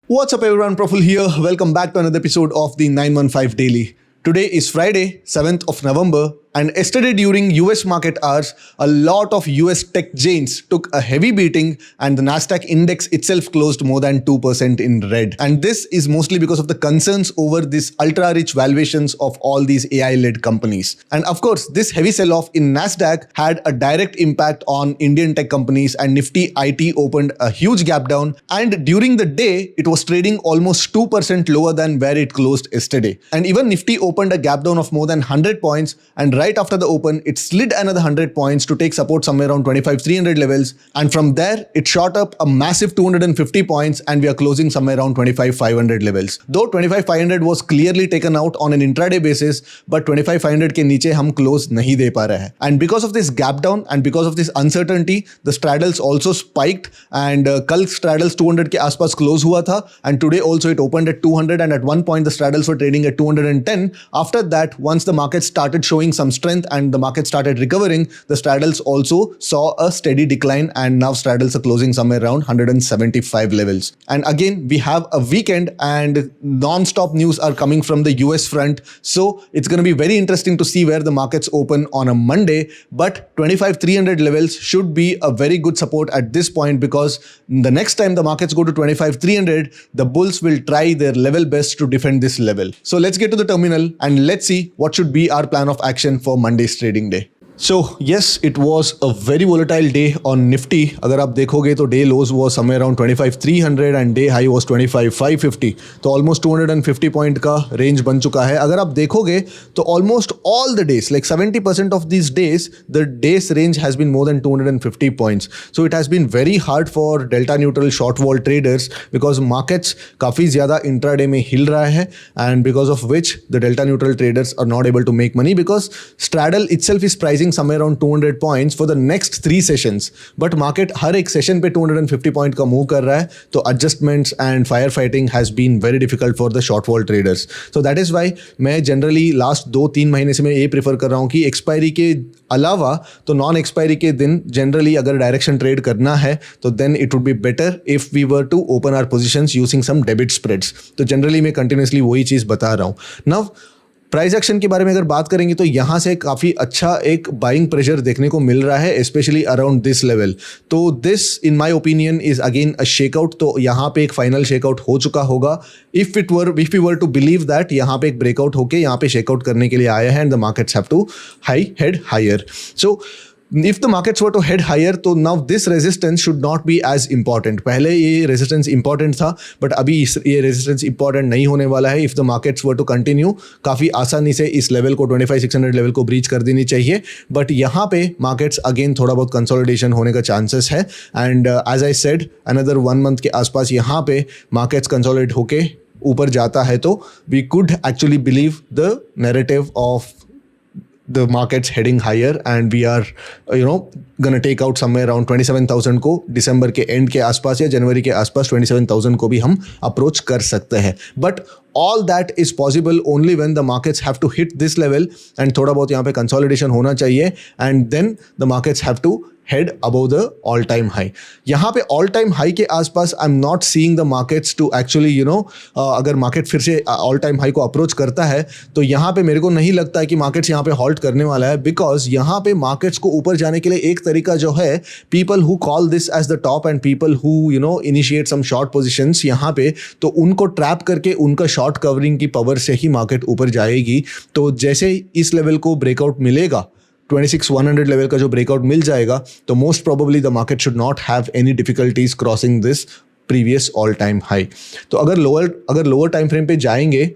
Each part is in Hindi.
What's up, everyone? Proful here. Welcome back to another episode of the 915 Daily. Today is Friday, 7th of November, and yesterday during US market hours, a lot of US tech giants took a heavy beating, and the Nasdaq index itself closed more than 2% in red. And this is mostly because of the concerns over these ultra-rich valuations of all these AI-led companies. And of course, this heavy sell-off in Nasdaq had a direct impact on Indian tech companies, and Nifty IT opened a huge gap down, and during the day, it was trading almost 2% lower than where it closed yesterday. And even Nifty opened a gap down of more than 100 points, and right after the open, it slid another 100 points to take support somewhere around 25,300 levels, and from there, it shot up a massive 250 points, and we are closing somewhere around 25,500 levels. Though 25,500 was clearly taken out on an intraday basis, but 25,500 के नीचे हम close नहीं दे पा रहे हैं. And because of this gap down and because of this uncertainty, the straddles also spiked, and कल straddles 200 के आसपास close हुआ था, and today also it opened at 200, and at one point the straddles were trading at 210. After that, once the market started showing some strength and the market started recovering, the straddles also saw a steady decline, and now straddles are closing somewhere around 175 levels. And again, we have a weekend and non-stop news are coming from the US front, so it's going to be very interesting to see where the markets open on a Monday. But 25,300 levels should be a very good support at this point, because the next time the markets go to 25,300, the bulls will try their level best to defend this level. So let's get to the terminal and let's see what should be our plan of action for Monday's trading day. So yes, it was a very volatile day on Nifty. अगर आप देखोगे तो day lows was somewhere around 25,300 and day high was 25,550. तो almost 250 point का range बन चुका है. अगर आप देखोगे तो almost all the days, like 70% of these days, the days range has been more than 250 points. So it has been very hard for delta neutral short wall traders, because markets काफ़ी ज़्यादा intraday में हिल रहा है, and because of which the delta neutral traders are not able to make money, because straddle itself is pricing somewhere around 200 points for the next 3 sessions, but market हर एक session पे 250 point का move कर रहा है, तो adjustments and firefighting has been very difficult for the short wall traders. So that is why मैं generally last 2-3 महीने से मैं ये prefer कर रहा हूँ कि expiry के अलावा तो नॉन एक्सपायरी के दिन जनरली अगर डायरेक्शन ट्रेड करना है तो then it would be better if we were to open our positions using some debit spreads. तो जनरली मैं कंटिन्यूसली वही चीज़ बता रहा हूँ. नाउ प्राइस एक्शन के बारे में अगर बात करेंगे तो यहाँ से काफ़ी अच्छा एक बाइंग प्रेशर देखने को मिल रहा है, स्पेशली अराउंड दिस लेवल. तो this in my opinion is again a shakeout. तो यहाँ पे एक फाइनल शेकआउट हो चुका होगा if you were to believe that यहाँ पे एक ब्रेकआउट होके यहाँ पे शेकआउट करने के लिए आया है, and the markets have to head higher. So if the markets were to head higher, तो now this resistance should not be as important. पहले ये resistance important था, but अभी ये resistance important नहीं होने वाला है. If the markets were to continue, काफ़ी आसानी से इस लेवल को 25,600 लेवल को ब्रीच कर देनी चाहिए. बट यहाँ पे markets again थोड़ा बहुत consolidation होने का chances है, and as I said, another 1 month के आसपास यहाँ पे markets consolidate होके ऊपर जाता है तो we could actually believe the narrative of the markets heading higher, and we are gonna take out somewhere around 27,000 को दिसंबर के एंड के आसपास या जनवरी के आसपास 27,000 को भी हम अप्रोच कर सकते हैं. But all that is possible only when the markets have to hit this level, and थोड़ा बहुत यहाँ पे consolidation होना चाहिए, and then the markets have to head above the all time high. यहाँ पे all time high के आसपास I'm not seeing the markets to actually अगर market फिर से all time high को approach करता है तो यहाँ पे मेरे को नहीं लगता है कि markets यहाँ पे halt करने वाला है, because यहाँ पे markets को ऊपर जाने के लिए एक तरीका जो है, people who call this as the top and people who initiate some short positions यहाँ पे, तो उनको trap करके उनका short covering की power से ही market ऊपर जाएगी. तो जैसे इस level को breakout मिलेगा, 26,100 लेवल का जो ब्रेकआउट मिल जाएगा, तो most probably the market should not have any difficulties crossing this previous all time high. तो अगर लोअर टाइम फ्रेम पे जाएंगे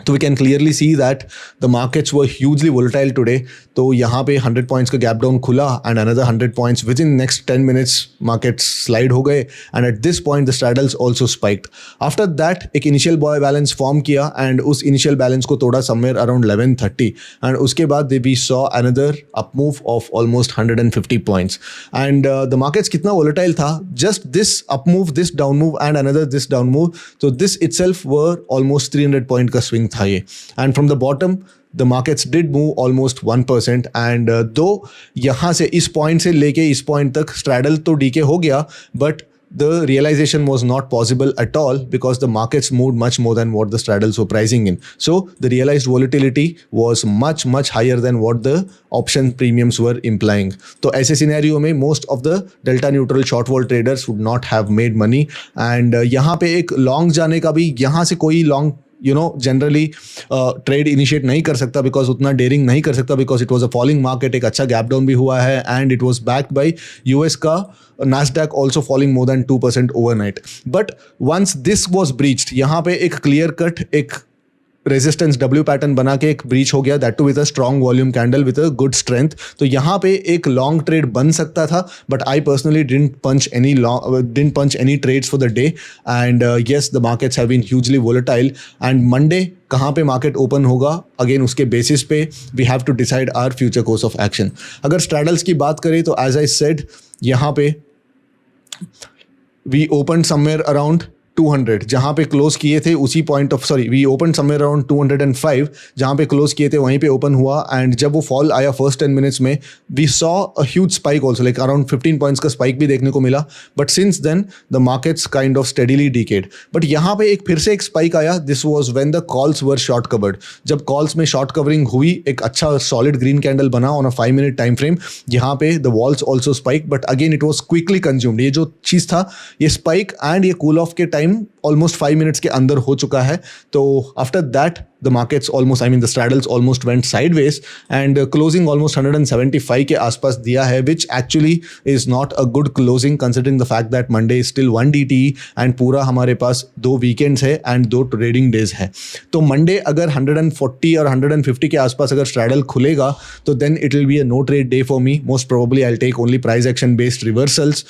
तो we can clearly see that the markets were hugely volatile today. तो यहाँ पे 100 points का gap down खुला, and another 100 points within next 10 minutes markets slide हो गए, and at this point the straddles also spiked. After that एक initial buy balance form किया, and उस initial balance को तोड़ा somewhere around 1130, and उसके बाद we saw another up move of almost 150 points. And the markets कितना volatile था, just this up move, this down move, and another this down move, so this itself were almost 300 point का swing था ये. And from the bottom the markets did move almost 1%, and though यहाँ से इस point से लेके इस point तक straddle तो डीके हो गया, but the realization was not possible at all because the markets moved much more than what the straddles were pricing in. So the realized volatility was much higher than what the option premiums were implying. तो ऐसे सिनेरियो में most of the delta neutral short vol traders would not have made money. And यहाँ पे एक long जाने का भी, यहाँ से कोई long जनरली ट्रेड इनिशिएट नहीं कर सकता बिकॉज उतना डेयरिंग नहीं कर सकता because it was a falling market. एक अच्छा गैप डाउन भी हुआ है and it was backed by US का Nasdaq also falling more than 2% overnight. But once this was breached, यहाँ पे एक clear cut एक रेजिस्टेंस W पैटर्न बना के एक ब्रीच हो गया, that too with a strong volume candle with a good strength. तो यहाँ पे एक लॉन्ग ट्रेड बन सकता था, but I personally didn't punch any trades for the day. And yes, the markets have been hugely volatile. And Monday कहाँ पे मार्केट ओपन होगा, अगेन उसके बेसिस पे we have to decide our future course of action. अगर स्ट्रैडल्स की बात करें तो एज आई सेड, यहाँ पे वी ओपन समवेयर अराउंड 200 जहाँ पे क्लोज किए थे उसी point of we open somewhere around 205 जहाँ पे क्लोज किए थे वहीं पे ओपन हुआ. एंड जब वो फॉल आया फर्स्ट 10 मिनट्स में, we saw a huge spike also, like around 15 points का स्पाइक भी देखने को मिला. But since then the markets kind of steadily decayed. But यहाँ पे फिर से एक स्पाइक आया. This was when the calls were short covered. जब कॉल्स में शॉर्ट कवरिंग हुई, एक अच्छा सॉलिड ग्रीन कैंडल बना on a 5 minute time frame. यहाँ पे the walls also spike, but again it was quickly consumed. ये जो चीज़ था, ये स्पाइक एंड ये कूल ऑफ के टाइम ऑलमोस्ट 5 मिनट्स के अंदर हो चुका है. तो after that the markets almost, the straddles almost went sideways and closing almost 175 के आसपास दिया है, which actually is not a good closing considering the fact that Monday is still 1 DTE and पूरा हमारे पास 2 weekends है and 2 trading days है. तो Monday अगर 140 और 150 के आसपास अगर straddle खुलेगा तो then it will be a no trade day for me. Most probably I'll take only price action based reversals.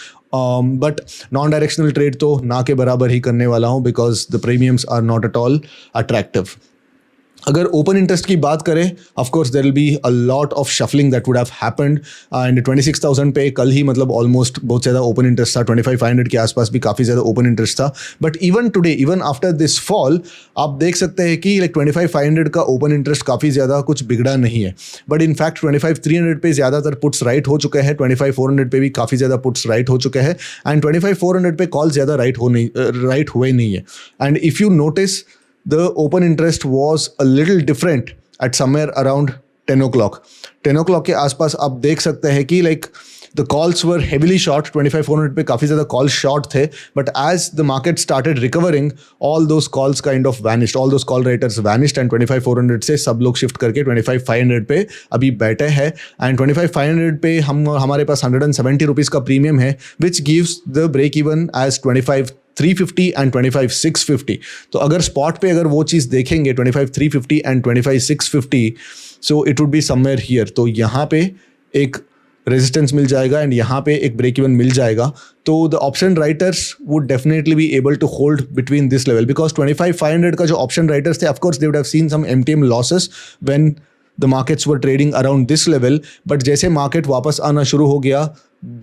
But non-directional trade तो ना के बराबर ही करने वाला हूँ because the premiums are not at all attractive. अगर ओपन इंटरेस्ट की बात करें, of course there will be a lot of shuffling that would have happened. And 26,000 पे कल ही मतलब ऑलमोस्ट बहुत ज़्यादा ओपन इंटरेस्ट था. 25,500 के आसपास भी काफ़ी ज़्यादा ओपन इंटरेस्ट था. But even today, even after this fall, आप देख सकते हैं कि लाइक 25,500 का ओपन इंटरेस्ट काफ़ी ज़्यादा कुछ बिगड़ा नहीं है. बट इनफैक्ट 25,300 पे ज़्यादातर पुट्स राइट हो चुके हैं. 25,400 पे भी काफ़ी ज़्यादा पुट्स राइट हो चुके हैं. एंड 25,400 पे कॉल ज़्यादा राइट हुए नहीं है. And if you notice, the open interest was a little different at somewhere around 10 o'clock. 10 o'clock के आसपास आप देख सकते हैं कि like the calls were heavily short. 25,400 पे काफ़ी ज़्यादा calls short थे. But as the market started recovering, all those calls kind of vanished. All those call writers vanished and 25,400 से सब लोग shift करके 25,500 पे अभी बैठे हैं. And 25,500 पे हमारे पास 170 रुपीज़ का प्रीमियम है, which gives the break even as 25,350 and 25,650. तो अगर स्पॉट पे अगर वो चीज़ देखेंगे 25,350 and 25,650, so it would be somewhere here. तो यहाँ पे एक रेजिस्टेंस मिल जाएगा एंड यहाँ पे एक ब्रेक इवन मिल जाएगा. तो the option writers would definitely be able to hold between this level because 25,500 का जो ऑप्शन राइटर्स थे, of course they would have seen some MTM losses when the markets were trading around this level. But जैसे मार्केट वापस आना शुरू हो गया,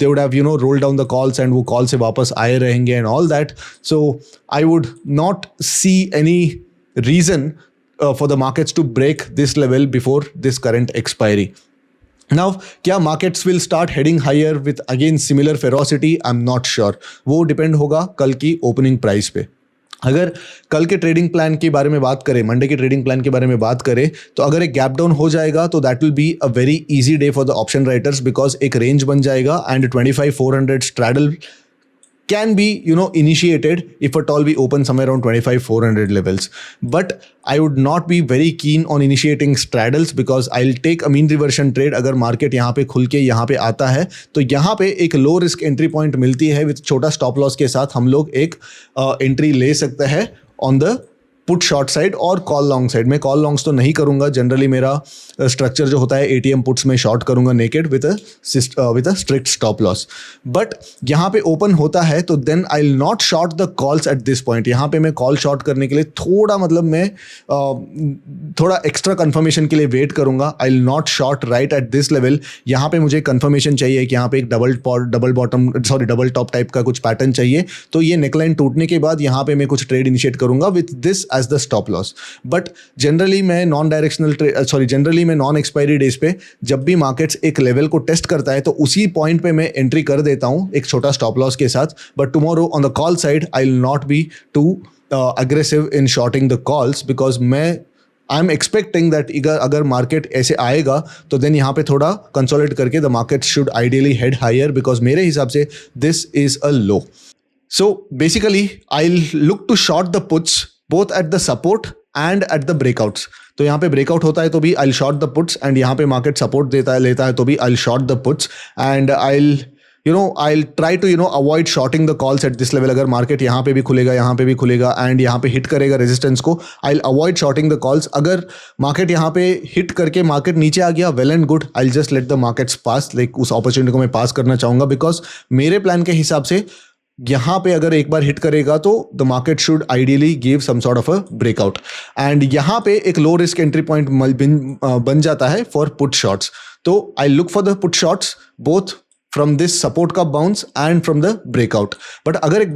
they would have rolled down the calls and वो कॉल से वापस आए रहेंगे and all that. So I would not see any reason for the markets to break this level before this current expiry. Now, क्या markets will start heading higher with again similar ferocity? I'm not sure. वो depend होगा कल की opening price पे. अगर कल के ट्रेडिंग प्लान के बारे में बात करें, मंडे के ट्रेडिंग प्लान के बारे में बात करें, तो अगर एक गैप डाउन हो जाएगा तो that will be a very easy day for the option writers because एक रेंज बन जाएगा and 25,400 straddle can be initiated if at all we open somewhere around 25,400 levels. But I would not be very keen on initiating straddles because I'll take a mean reversion trade. अगर मार्केट यहाँ पे खुल के यहाँ पे आता है तो यहाँ पे एक लो रिस्क एंट्री पॉइंट मिलती है विथ छोटा स्टॉप लॉस के साथ हम लोग एक एंट्री ले सकते हैं on the put short side और कॉल लॉन्ग साइड. मैं कॉल लॉन्ग्स तो नहीं करूंगा, जनरली मेरा स्ट्रक्चर जो होता है ATM पुट्स में शॉर्ट करूंगा naked with a strict stop loss. But यहाँ पे ओपन होता है तो then I will not short the calls at this point. यहाँ पे मैं कॉल शॉर्ट करने के लिए थोड़ा मैं थोड़ा एक्स्ट्रा कन्फर्मेशन के लिए वेट करूंगा. आई will not short right at this level. यहाँ पे मुझे कन्फर्मेशन चाहिए कि यहाँ पे एक डबल टॉप टाइप का कुछ पैटर्न चाहिए. तो ये नेकलाइन टूटने के बाद यहाँ पे मैं कुछ ट्रेड इनिशिएट करूंगा with this as the stop loss. But generally मैं नॉन एक्सपायरी डेज पे जब भी मार्केट्स एक लेवल को टेस्ट करता है तो उसी पॉइंट पे मैं एंट्री कर देता हूँ एक छोटा स्टॉप लॉस के साथ. But tomorrow on the call side I will not be too aggressive in shorting the calls, because I am expecting that अगर मार्केट ऐसे आएगा तो देन यहाँ पे थोड़ा कंसोलिडेट करके the market should ideally head higher, because मेरे हिसाब से this is a low. So basically I look to short the puts both at the support and at the breakouts. तो यहाँ पे ब्रेकआउट होता है तो भी I short the puts, and यहाँ पे मार्केट सपोर्ट लेता है तो भी I short the puts, and I'll try to avoid shorting the calls at this level. अगर मार्केट यहाँ पे भी खुलेगा एंड यहाँ पे हिट करेगा रेजिस्टेंस को, I'll avoid shorting the calls. अगर मार्केट यहाँ पे हिट करके मार्केट नीचे आ गया, well and good, I'll just let the markets pass. Like उस अपॉर्चुनिटी को मैं पास करना चाहूँगा, बिकॉज मेरे प्लान के हिसाब से यहाँ पे अगर एक बार हिट करेगा तो the market should ideally give some sort of a breakout, and यहाँ पे एक लो रिस्क एंट्री पॉइंट बन जाता है फॉर पुट शॉर्ट्स. तो I look for the put shorts both from this support का bounce and from the breakout. But अगर एक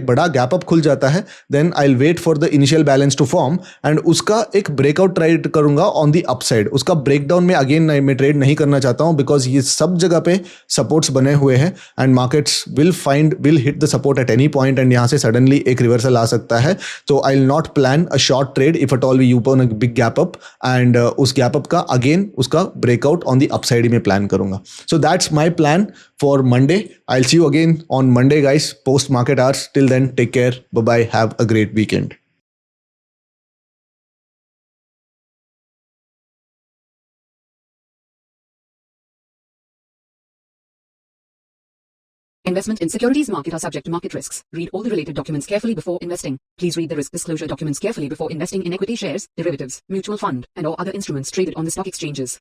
बड़ा गैप अप खुल जाता है, then I will wait for the initial balance to form, and उसका एक ब्रेकआउट ट्रेड करूंगा ऑन द अपसाइड. उसका ब्रेकडाउन में अगेन मैं ट्रेड नहीं करना चाहता हूं, बिकॉज ये सब जगह पे सपोर्ट्स बने हुए हैं and markets will hit the support at any point, and यहाँ से सडनली एक रिवर्सल आ सकता है. तो I will not plan a short trade if at all we open a big gap up, and उस गैप अप का अगेन उसका ब्रेकआउट ऑन द अपसाइड में प्लान करूंगा. So that's my plan for Monday. I'll see you again on Monday, guys, post market hours. Till then, take care. Bye-bye. Have a great weekend. Investment in securities market are subject to market risks. Read all the related documents carefully before investing. Please read the risk disclosure documents carefully before investing in equity shares, derivatives, mutual fund, and or other instruments traded on the stock exchanges.